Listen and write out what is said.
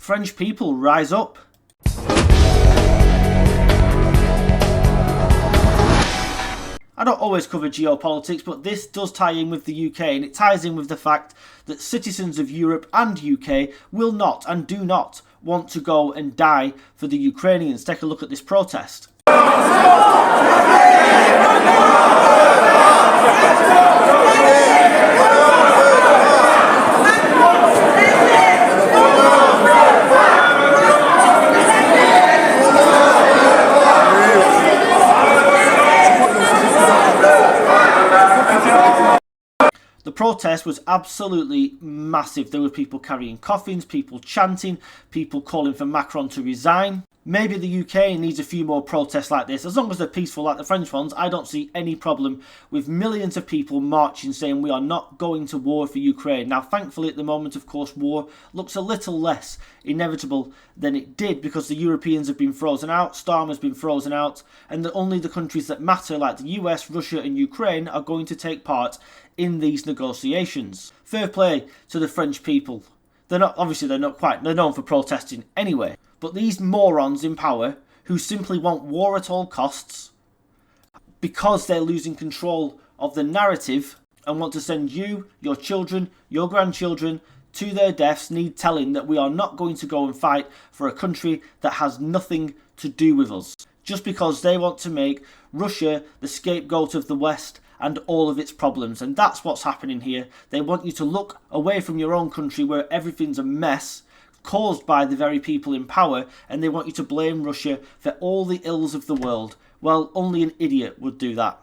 French people, rise up. I don't always cover geopolitics, but this does tie in with the UK, and it ties in with the fact that citizens of Europe and UK will not and do not want to go and die for the Ukrainians. Take a look at this protest. The protest was absolutely massive. There were people carrying coffins, people chanting, people calling for Macron to resign. Maybe the UK needs a few more protests like this. As long as they're peaceful like the French ones, I don't see any problem with millions of people marching saying we are not going to war for Ukraine. Now, thankfully, at the moment, of course, war looks a little less inevitable than it did because the Europeans have been frozen out, Storm has been frozen out, and that only the countries that matter, like the US, Russia and Ukraine, are going to take part in these negotiations. Fair play to the French people. They're known for protesting anyway. But these morons in power, who simply want war at all costs, because they're losing control of the narrative and want to send you, your children, your grandchildren to their deaths, need telling that we are not going to go and fight for a country that has nothing to do with us. Just because they want to make Russia the scapegoat of the West and all of its problems. And that's what's happening here. They want you to look away from your own country where everything's a mess, caused by the very people in power, and they want you to blame Russia for all the ills of the world. Well, only an idiot would do that.